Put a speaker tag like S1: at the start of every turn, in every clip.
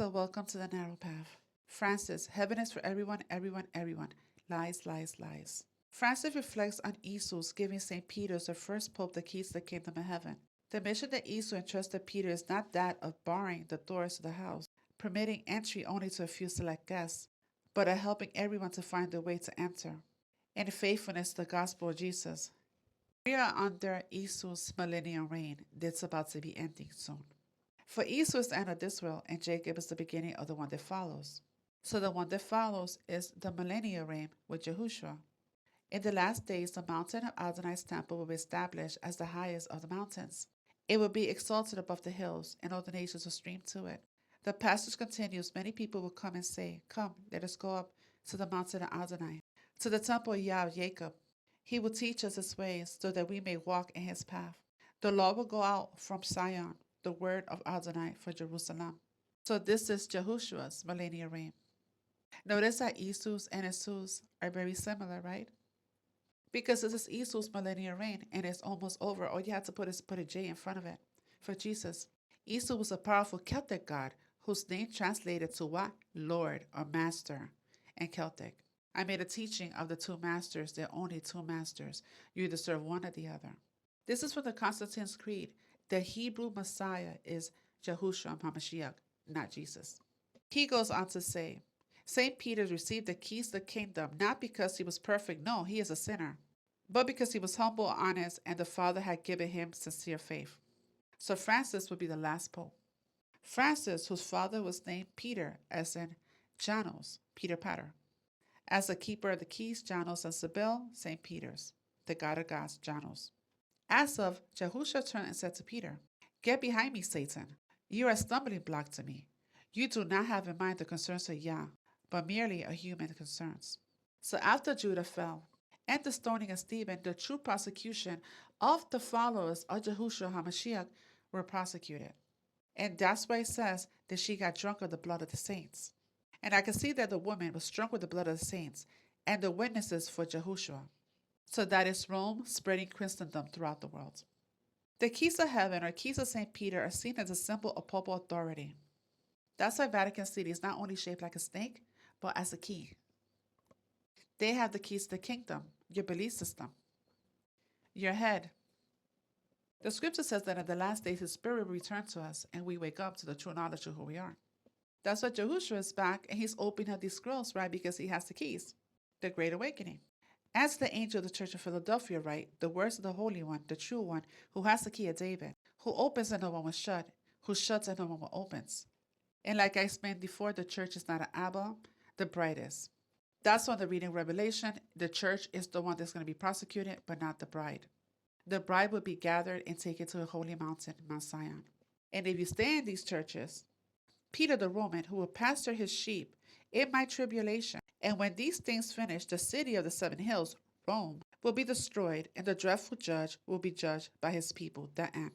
S1: So welcome to the narrow path. Francis, heaven is for everyone, everyone, everyone. Lies, lies, lies. Francis reflects on Jesus giving St. Peter, the first pope, the keys to the kingdom of heaven. The mission that Jesus entrusted Peter is not that of barring the doors to the house, permitting entry only to a few select guests, but of helping everyone to find their way to enter. In faithfulness to the gospel of Jesus. We are under Jesus' millennial reign that's about to be ending soon. For Esau is the end of this world, and Jacob is the beginning of the one that follows. So the one that follows is the millennial reign with Yahushua. In the last days, the mountain of Adonai's temple will be established as the highest of the mountains. It will be exalted above the hills, and all the nations will stream to it. The passage continues, many people will come and say, Come, let us go up to the mountain of Adonai, to the temple of Yah of Jacob. He will teach us his ways, so that we may walk in his path. The law will go out from Zion, the word of Adonai for Jerusalem. So this is Jehushua's millennial reign. Notice that Esau's and Esau's are very similar, right? Because this is Esau's millennial reign and it's almost over. All you have to put is put a J in front of it for Jesus. Esau was a powerful Celtic god whose name translated to what? Lord or master in Celtic. I made a teaching of the two masters. There are only two masters. You either serve one or the other. This is from the Constantine's Creed. The Hebrew Messiah is Yahushua HaMashiach, not Jesus. He goes on to say, St. Peter received the keys to the kingdom not because he was perfect, no, he is a sinner, but because he was humble, honest, and the Father had given him sincere faith. So Francis would be the last pope. Francis, whose father was named Peter, as in Janos, Peter Pater. As the keeper of the keys, Janos and Sibyl, St. Peter's, the god of gods, Janos. As of, Yahushua turned and said to Peter, Get behind me, Satan. You are a stumbling block to me. You do not have in mind the concerns of Yah, but merely a human concerns. So after Judah fell, and the stoning of Stephen, the true prosecution of the followers of Yahushua HaMashiach were prosecuted. And that's why it says that she got drunk of the blood of the saints. And I can see that the woman was drunk with the blood of the saints and the witnesses for Yahushua. So that is Rome spreading Christendom throughout the world. The keys of heaven or keys of St. Peter are seen as a symbol of papal authority. That's why Vatican City is not only shaped like a snake, but as a key. They have the keys to the kingdom, your belief system, your head. The scripture says that in the last days his spirit will return to us and we wake up to the true knowledge of who we are. That's why Yahushua is back and he's opening up these scrolls, right? Because he has the keys, the Great Awakening. As the angel of the church of Philadelphia write, the words of the Holy One, the true one, who has the key of David, who opens and no one will shut, who shuts and no one will opens. And like I explained before, the church is not an Abba, the bride is. That's why the reading Revelation, the church is the one that's going to be prosecuted, but not the bride. The bride will be gathered and taken to a holy mountain, Mount Zion. And if you stay in these churches, Peter the Roman, who will pasture his sheep in my tribulation, and when these things finish, the city of the seven hills, Rome, will be destroyed, and the dreadful judge will be judged by his people. The end.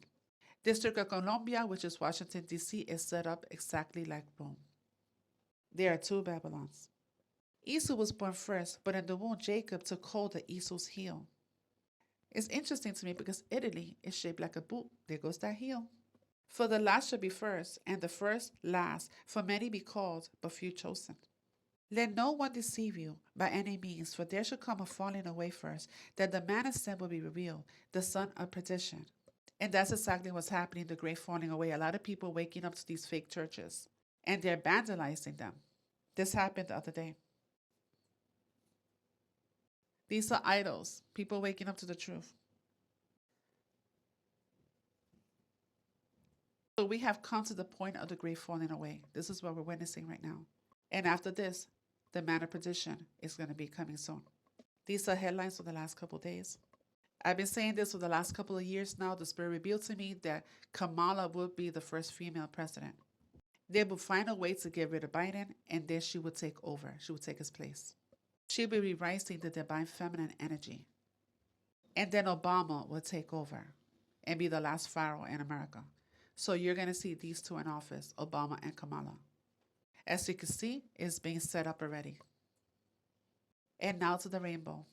S1: District of Columbia, which is Washington, D.C., is set up exactly like Rome. There are two Babylons. Esau was born first, but in the womb, Jacob took hold of Esau's heel. It's interesting to me because Italy is shaped like a boot. There goes that heel. For the last shall be first, and the first last, for many be called, but few chosen. Let no one deceive you by any means, for there shall come a falling away first, that the man of sin will be revealed, the son of perdition. And that's exactly what's happening, the great falling away. A lot of people waking up to these fake churches, and they're vandalizing them. This happened the other day. These are idols, people waking up to the truth. So we have come to the point of the great falling away. This is what we're witnessing right now. And after this, the man of perdition is going to be coming soon. These are headlines for the last couple of days. I've been saying this for the last couple of years now. The Spirit revealed to me that Kamala would be the first female president. They will find a way to get rid of Biden, and then she would take over. She would take his place. She will be rising the divine feminine energy. And then Obama will take over and be the last pharaoh in America. So you're going to see these two in office, Obama and Kamala. As you can see, it's being set up already. And now to the rainbow.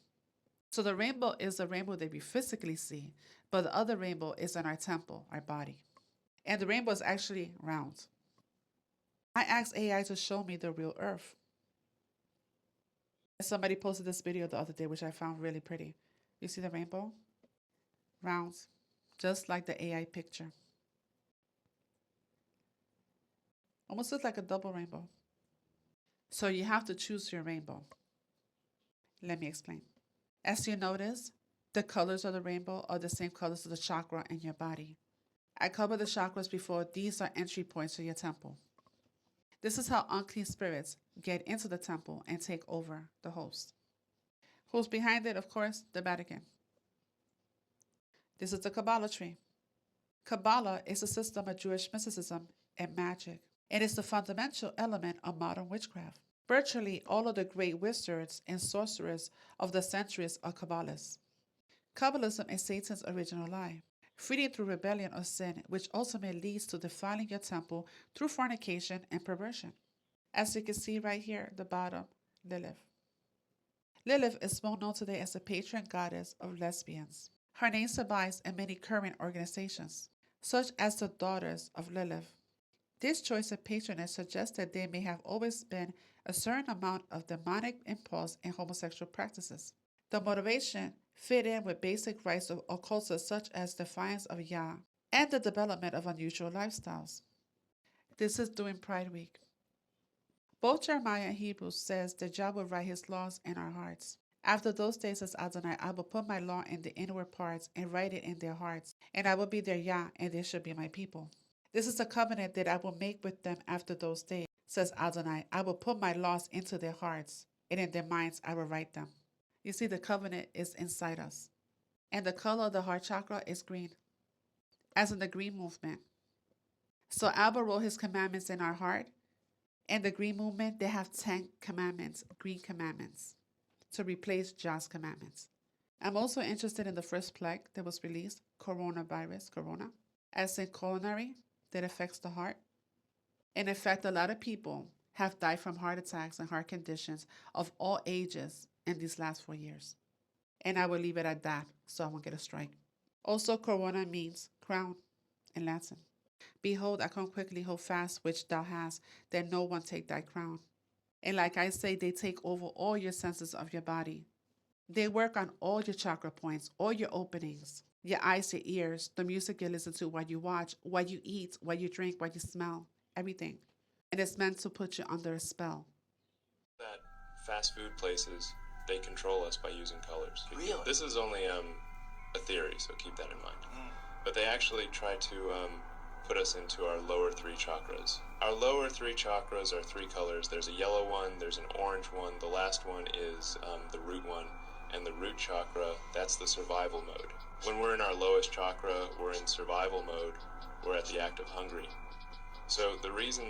S1: So the rainbow is the rainbow that we physically see, but the other rainbow is in our temple, our body. And the rainbow is actually round. I asked AI to show me the real Earth. And somebody posted this video the other day, which I found really pretty. You see the rainbow? Rounds, just like the AI picture. Almost looks like a double rainbow. So you have to choose your rainbow. Let me explain. As you notice, the colors of the rainbow are the same colors of the chakra in your body. I covered the chakras before. These are entry points to your temple. This is how unclean spirits get into the temple and take over the host. Who's behind it? Of course, the Vatican. This is the Kabbalah tree. Kabbalah is a system of Jewish mysticism and magic. It is the fundamental element of modern witchcraft. Virtually all of the great wizards and sorcerers of the centuries are Kabbalists. Kabbalism is Satan's original lie, freedom through rebellion or sin, which ultimately leads to defiling your temple through fornication and perversion. As you can see right here at the bottom, Lilith. Lilith is well known today as the patron goddess of lesbians. Her name survives in many current organizations, such as the Daughters of Lilith. This choice of patronage suggests that there may have always been a certain amount of demonic impulse in homosexual practices. The motivation fit in with basic rites of occultists such as defiance of Yah and the development of unusual lifestyles. This is during Pride Week. Both Jeremiah and Hebrews says that Jah will write his laws in our hearts. After those days, says Adonai, I will put my law in the inward parts and write it in their hearts, and I will be their Yah, and they shall be my people. This is a covenant that I will make with them after those days, says Adonai. I will put my laws into their hearts, and in their minds I will write them. You see, the covenant is inside us. And the color of the heart chakra is green, as in the green movement. So Abba wrote his commandments in our heart, and the green movement, they have 10 commandments, green commandments, to replace Jah's commandments. I'm also interested in the first plague that was released, coronavirus, corona, as in coronary, that affects the heart. In effect, a lot of people have died from heart attacks and heart conditions of all ages in these last 4 years. And I will leave it at that, so I won't get a strike. Also, corona means crown in Latin. Behold, I come quickly, hold fast which thou hast, that no one take thy crown. And like I say, they take over all your senses of your body. They work on all your chakra points, all your openings, your eyes, your ears, the music you listen to, what you watch, what you eat, what you drink, what you smell, everything. And it's meant to put you under a spell.
S2: That fast food places, they control us by using colors.
S3: Really?
S2: This is only a theory, so keep that in mind. But they actually try to put us into our lower 3 chakras. Our lower 3 chakras are 3 colors. There's a yellow one, there's an orange one, the last one is the root one. And the root chakra, that's the survival mode. When we're in our lowest chakra, we're in survival mode. We're at the act of hungry. So the reason,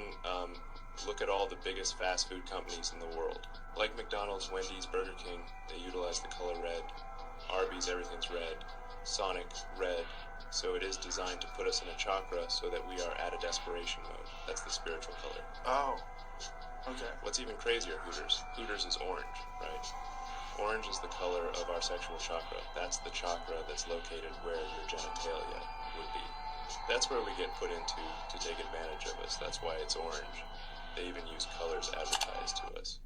S2: look at all the biggest fast food companies in the world. Like McDonald's, Wendy's, Burger King, they utilize the color red. Arby's, everything's red. Sonic, red. So it is designed to put us in a chakra so that we are at a desperation mode. That's the spiritual color.
S3: Oh, okay.
S2: What's even crazier, Hooters? Hooters is orange, right? Orange is the color of our sexual chakra. That's the chakra that's located where your genitalia would be. That's where we get put into to take advantage of us. That's why it's orange. They even use colors advertised to us.